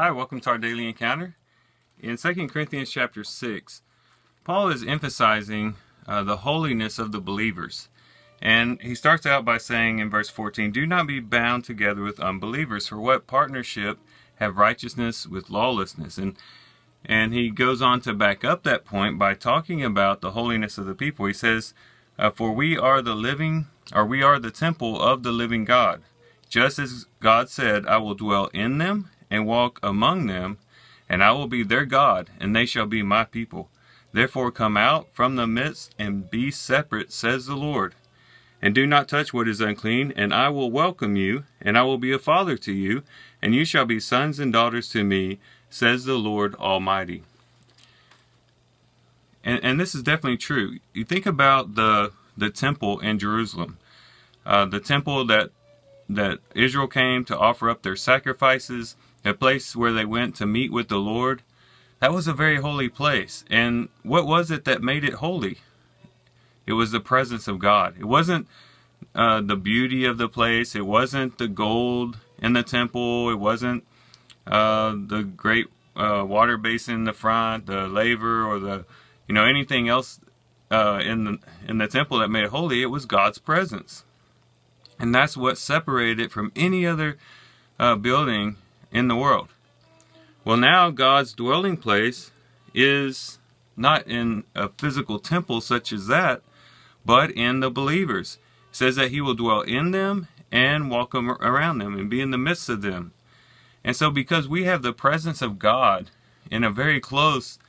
Hi, welcome to our daily encounter. In 2 Corinthians chapter 6, Paul is emphasizing the holiness of the believers. And he starts out by saying in verse 14, "Do not be bound together with unbelievers, for what partnership have righteousness with lawlessness?" And he goes on to back up that point by talking about the holiness of the people. He says, "For we are the temple of the living God. Just as God said, I will dwell in them and walk among them, and I will be their God, and they shall be my people. Therefore come out from the midst and be separate, says the Lord. And do not touch what is unclean, and I will welcome you, and I will be a father to you, and you shall be sons and daughters to me, says the Lord Almighty." And this is definitely true. You think about the temple in Jerusalem, the temple that Israel came to offer up their sacrifices, a place where they went to meet with the Lord. That was a very holy place. And what was it that made it holy? It was the presence of God. It wasn't the beauty of the place. It wasn't the gold in the temple. It wasn't the great water basin in the front, the laver, or anything else in the temple that made it holy. It was God's presence. And that's what separated it from any other building in the world. Well, now God's dwelling place is not in a physical temple such as that, but in the believers. It says that he will dwell in them and walk around them and be in the midst of them. And so because we have the presence of God in a very close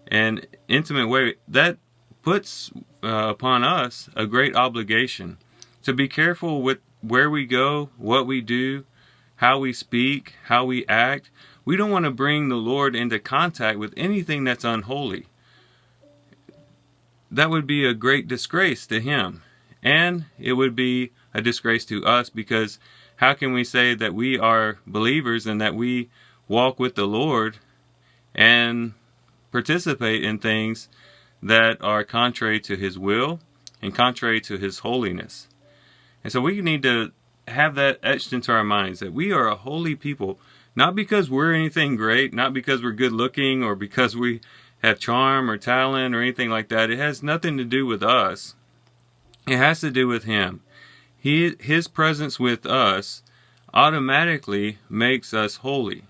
and intimate way, that puts upon us a great obligation to be careful with where we go, what we do, how we speak, how we act. We don't want to bring the Lord into contact with anything that's unholy. That would be a great disgrace to him. And it would be a disgrace to us, because how can we say that we are believers and that we walk with the Lord and participate in things that are contrary to his will and contrary to his holiness? And so we need to have that etched into our minds, that we are a holy people, not because we're anything great, not because we're good looking or because we have charm or talent or anything like that. It has nothing to do with us. It has to do with him. His presence with us automatically makes us holy.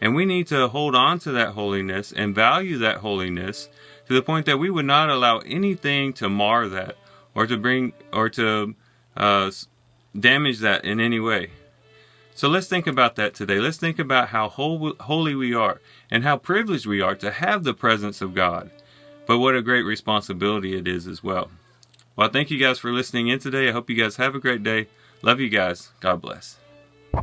And we need to hold on to that holiness and value that holiness to the point that we would not allow anything to mar that or to damage that in any way. So let's think about that today. Let's think about how holy we are and how privileged we are to have the presence of God. But what a great responsibility it is as well. Well, thank you guys for listening in today. I hope you guys have a great day. Love you guys. God bless.